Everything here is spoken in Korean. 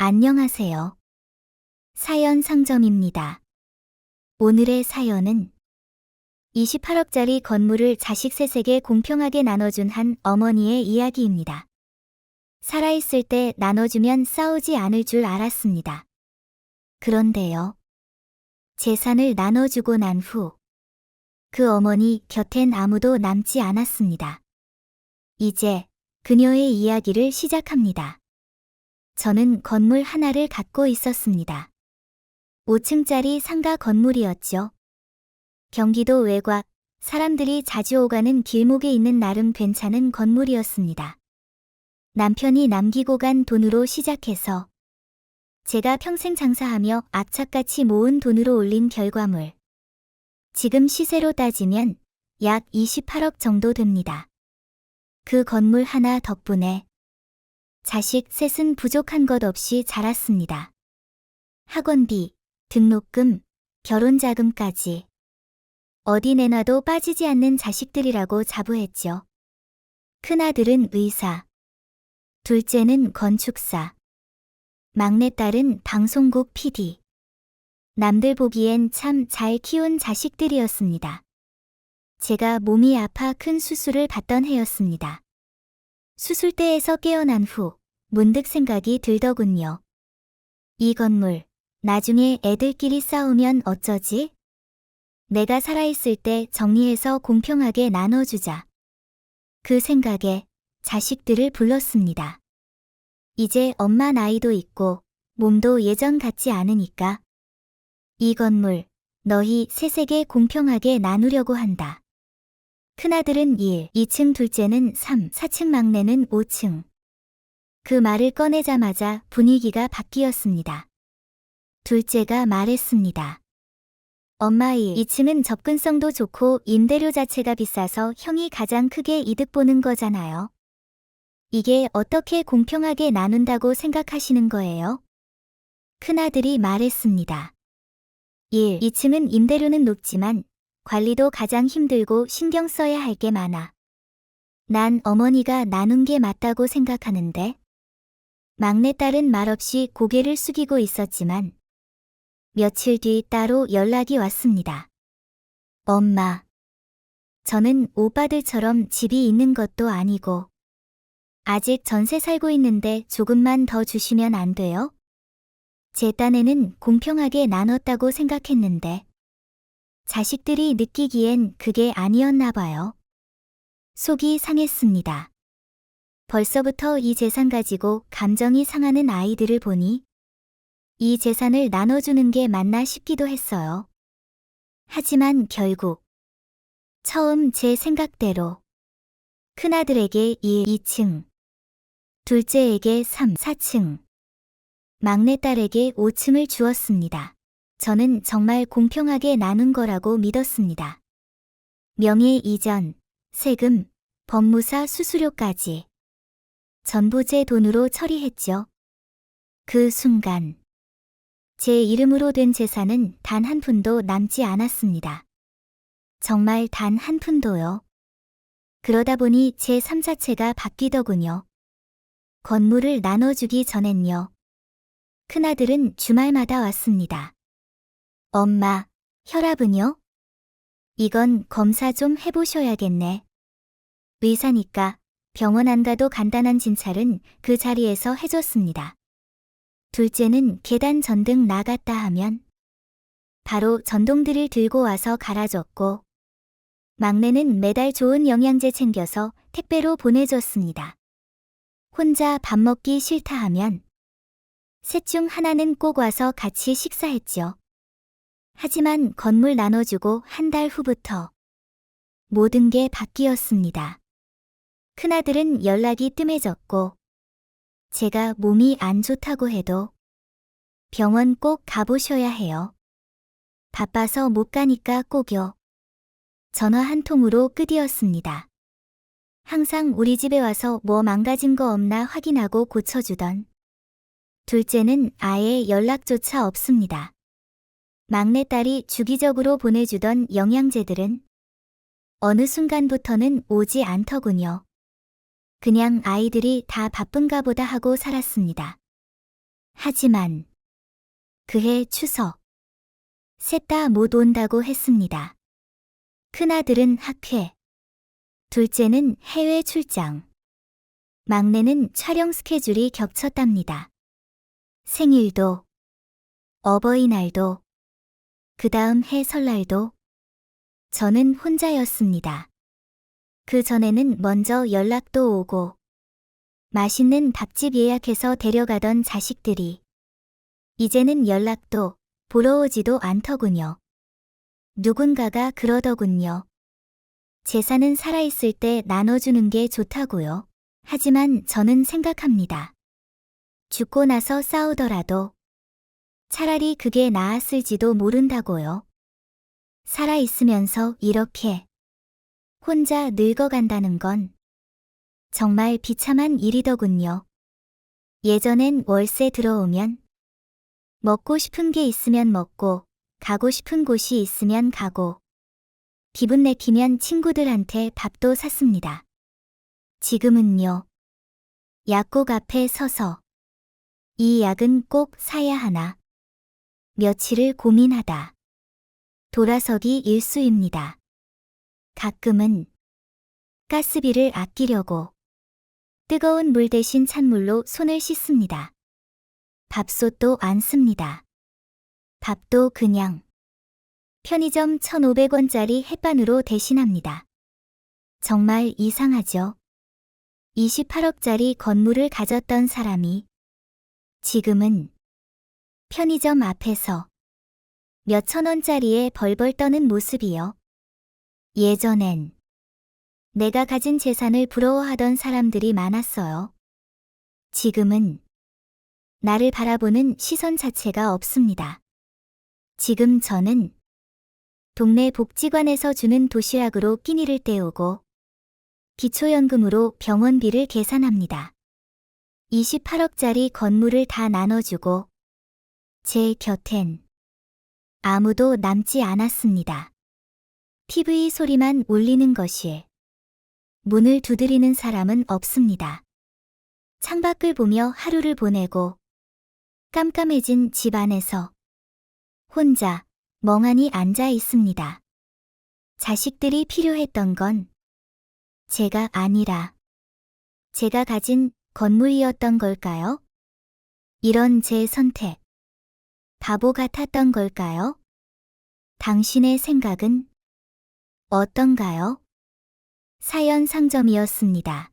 안녕하세요. 사연 상점입니다. 오늘의 사연은 28억짜리 건물을 자식 셋에게 공평하게 나눠준 한 어머니의 이야기입니다. 살아있을 때 나눠주면 싸우지 않을 줄 알았습니다. 그런데요. 재산을 나눠주고 난 후 그 어머니 곁엔 아무도 남지 않았습니다. 이제 그녀의 이야기를 시작합니다. 저는 건물 하나를 갖고 있었습니다. 5층짜리 상가 건물이었죠. 경기도 외곽, 사람들이 자주 오가는 길목에 있는 나름 괜찮은 건물이었습니다. 남편이 남기고 간 돈으로 시작해서 제가 평생 장사하며 악착같이 모은 돈으로 올린 결과물. 지금 시세로 따지면 약 28억 정도 됩니다. 그 건물 하나 덕분에 자식 셋은 부족한 것 없이 자랐습니다. 학원비, 등록금, 결혼자금까지 어디 내놔도 빠지지 않는 자식들이라고 자부했죠. 큰아들은 의사, 둘째는 건축사, 막내딸은 방송국 PD. 남들 보기엔 참 잘 키운 자식들이었습니다. 제가 몸이 아파 큰 수술을 받던 해였습니다. 수술대에서 깨어난 후 문득 생각이 들더군요. 이 건물, 나중에 애들끼리 싸우면 어쩌지? 내가 살아있을 때 정리해서 공평하게 나눠주자. 그 생각에 자식들을 불렀습니다. 이제 엄마 나이도 있고 몸도 예전 같지 않으니까 이 건물 너희 셋에게 공평하게 나누려고 한다. 큰아들은 1, 2층, 둘째는 3, 4층, 막내는 5층. 그 말을 꺼내자마자 분위기가 바뀌었습니다. 둘째가 말했습니다. 엄마 1, 2층은 접근성도 좋고 임대료 자체가 비싸서 형이 가장 크게 이득 보는 거잖아요. 이게 어떻게 공평하게 나눈다고 생각하시는 거예요? 큰아들이 말했습니다. 1, 2층은 임대료는 높지만 관리도 가장 힘들고 신경 써야 할 게 많아. 난 어머니가 나눈 게 맞다고 생각하는데. 막내딸은 말없이 고개를 숙이고 있었지만 며칠 뒤 따로 연락이 왔습니다. 엄마, 저는 오빠들처럼 집이 있는 것도 아니고 아직 전세 살고 있는데 조금만 더 주시면 안 돼요? 제 딴에는 공평하게 나눴다고 생각했는데 자식들이 느끼기엔 그게 아니었나 봐요. 속이 상했습니다. 벌써부터 이 재산 가지고 감정이 상하는 아이들을 보니 이 재산을 나눠주는 게 맞나 싶기도 했어요. 하지만 결국 처음 제 생각대로 큰아들에게 1, 2층, 둘째에게 3, 4층, 막내딸에게 5층을 주었습니다. 저는 정말 공평하게 나눈 거라고 믿었습니다. 명예 이전, 세금, 법무사 수수료까지 전부 제 돈으로 처리했죠. 그 순간 제 이름으로 된 재산은 단 한 푼도 남지 않았습니다. 정말 단 한 푼도요. 그러다 보니 제 삶 자체가 바뀌더군요. 건물을 나눠주기 전엔요. 큰아들은 주말마다 왔습니다. 엄마, 혈압은요? 이건 검사 좀 해보셔야겠네. 의사니까 병원 안 가도 간단한 진찰은 그 자리에서 해줬습니다. 둘째는 계단 전등 나갔다 하면 바로 전동들을 들고 와서 갈아줬고 막내는 매달 좋은 영양제 챙겨서 택배로 보내줬습니다. 혼자 밥 먹기 싫다 하면 셋 중 하나는 꼭 와서 같이 식사했죠. 하지만 건물 나눠주고 한 달 후부터 모든 게 바뀌었습니다. 큰아들은 연락이 뜸해졌고 제가 몸이 안 좋다고 해도 병원 꼭 가보셔야 해요. 바빠서 못 가니까 꼭요. 전화 한 통으로 끝이었습니다. 항상 우리 집에 와서 뭐 망가진 거 없나 확인하고 고쳐주던 둘째는 아예 연락조차 없습니다. 막내딸이 주기적으로 보내주던 영양제들은 어느 순간부터는 오지 않더군요. 그냥 아이들이 다 바쁜가 보다 하고 살았습니다. 하지만 그해 추석 셋 다 못 온다고 했습니다. 큰아들은 학회, 둘째는 해외 출장, 막내는 촬영 스케줄이 겹쳤답니다. 생일도, 어버이날도, 그 다음 해 설날도 저는 혼자였습니다. 그 전에는 먼저 연락도 오고 맛있는 밥집 예약해서 데려가던 자식들이 이제는 연락도 보러 오지도 않더군요. 누군가가 그러더군요. 재산은 살아있을 때 나눠주는 게 좋다고요. 하지만 저는 생각합니다. 죽고 나서 싸우더라도 차라리 그게 나았을지도 모른다고요. 살아있으면서 이렇게 혼자 늙어간다는 건 정말 비참한 일이더군요. 예전엔 월세 들어오면 먹고 싶은 게 있으면 먹고 가고 싶은 곳이 있으면 가고 기분 내키면 친구들한테 밥도 샀습니다. 지금은요. 약국 앞에 서서 이 약은 꼭 사야 하나 며칠을 고민하다 돌아서기 일쑤입니다. 가끔은 가스비를 아끼려고 뜨거운 물 대신 찬물로 손을 씻습니다. 밥솥도 안 씁니다. 밥도 그냥 편의점 1,500원짜리 햇반으로 대신합니다. 정말 이상하죠? 28억짜리 건물을 가졌던 사람이 지금은 편의점 앞에서 몇천 원짜리에 벌벌 떠는 모습이요. 예전엔 내가 가진 재산을 부러워하던 사람들이 많았어요. 지금은 나를 바라보는 시선 자체가 없습니다. 지금 저는 동네 복지관에서 주는 도시락으로 끼니를 때우고 기초연금으로 병원비를 계산합니다. 28억짜리 건물을 다 나눠주고 제 곁엔 아무도 남지 않았습니다. TV 소리만 울리는 것이 문을 두드리는 사람은 없습니다. 창밖을 보며 하루를 보내고 깜깜해진 집 안에서 혼자 멍하니 앉아 있습니다. 자식들이 필요했던 건 제가 아니라 제가 가진 건물이었던 걸까요? 이런 제 선택, 바보 같았던 걸까요? 당신의 생각은 어떤가요? 사연 상점이었습니다.